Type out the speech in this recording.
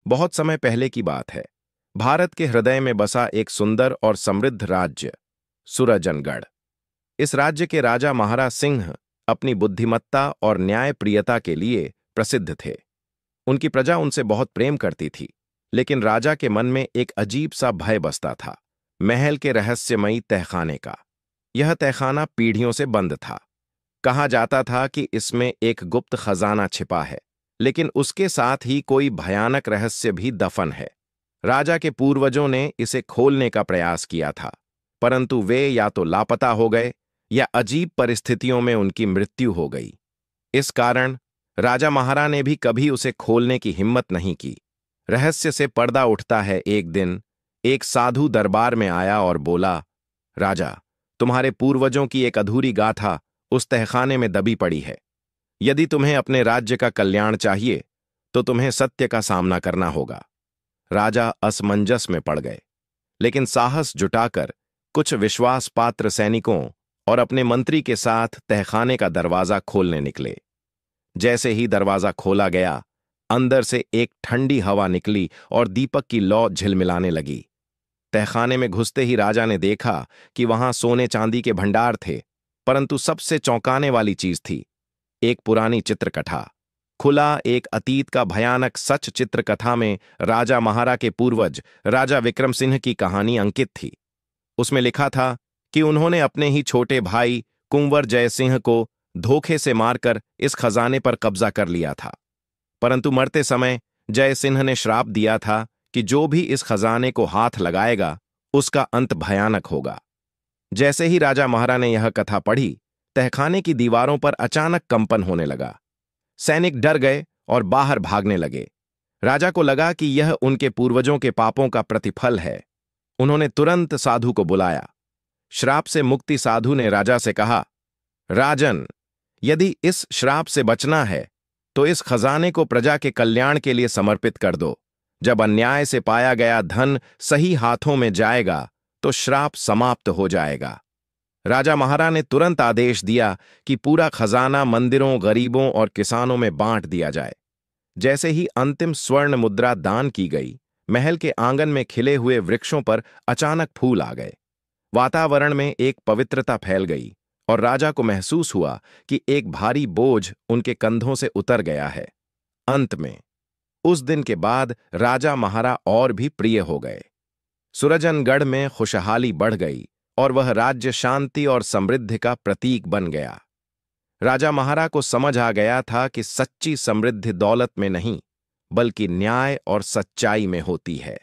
बहुत समय पहले की बात है। भारत के हृदय में बसा एक सुंदर और समृद्ध राज्य सुरजनगढ़। इस राज्य के राजा महाराज सिंह अपनी बुद्धिमत्ता और न्यायप्रियता के लिए प्रसिद्ध थे। उनकी प्रजा उनसे बहुत प्रेम करती थी, लेकिन राजा के मन में एक अजीब सा भय बसता था, महल के रहस्यमयी तहखाने का। यह तहखाना पीढ़ियों से बंद था। कहा जाता था कि इसमें एक गुप्त खजाना छिपा है, लेकिन उसके साथ ही कोई भयानक रहस्य भी दफन है। राजा के पूर्वजों ने इसे खोलने का प्रयास किया था, परंतु वे या तो लापता हो गए या अजीब परिस्थितियों में उनकी मृत्यु हो गई। इस कारण राजा महाराज ने भी कभी उसे खोलने की हिम्मत नहीं की। रहस्य से पर्दा उठता है। एक दिन एक साधु दरबार में आया और बोला, राजा, तुम्हारे पूर्वजों की एक अधूरी गाथा उस तहखाने में दबी पड़ी है। यदि तुम्हें अपने राज्य का कल्याण चाहिए तो तुम्हें सत्य का सामना करना होगा। राजा असमंजस में पड़ गए, लेकिन साहस जुटाकर कुछ विश्वास पात्र सैनिकों और अपने मंत्री के साथ तहखाने का दरवाजा खोलने निकले। जैसे ही दरवाजा खोला गया, अंदर से एक ठंडी हवा निकली और दीपक की लौ झिलमिलाने लगी। तहखाने में घुसते ही राजा ने देखा कि वहां सोने चांदी के भंडार थे, परंतु सबसे चौंकाने वाली चीज थी एक पुरानी चित्रकथा। खुला एक अतीत का भयानक सच। चित्रकथा में राजा महारा के पूर्वज राजा विक्रम सिंह की कहानी अंकित थी। उसमें लिखा था कि उन्होंने अपने ही छोटे भाई कुंवर जय सिंह को धोखे से मारकर इस खजाने पर कब्जा कर लिया था, परंतु मरते समय जय सिंह ने श्राप दिया था कि जो भी इस खजाने को हाथ लगाएगा उसका अंत भयानक होगा। जैसे ही राजा महारा ने यह कथा पढ़ी, तहखाने की दीवारों पर अचानक कंपन होने लगा। सैनिक डर गए और बाहर भागने लगे। राजा को लगा कि यह उनके पूर्वजों के पापों का प्रतिफल है। उन्होंने तुरंत साधु को बुलाया। श्राप से मुक्ति साधु ने राजा से कहा, राजन, यदि इस श्राप से बचना है तो इस खजाने को प्रजा के कल्याण के लिए समर्पित कर दो। जब अन्याय से पाया गया धन सही हाथों में जाएगा तो श्राप समाप्त हो जाएगा। राजा महाराज ने तुरंत आदेश दिया कि पूरा खजाना मंदिरों, गरीबों और किसानों में बांट दिया जाए। जैसे ही अंतिम स्वर्ण मुद्रा दान की गई, महल के आंगन में खिले हुए वृक्षों पर अचानक फूल आ गए। वातावरण में एक पवित्रता फैल गई और राजा को महसूस हुआ कि एक भारी बोझ उनके कंधों से उतर गया है। अंत में उस दिन के बाद राजा महाराज और भी प्रिय हो गए। सुरजनगढ़ में खुशहाली बढ़ गई और वह राज्य शांति और समृद्धि का प्रतीक बन गया। राजा महाराज को समझ आ गया था कि सच्ची समृद्धि दौलत में नहीं, बल्कि न्याय और सच्चाई में होती है।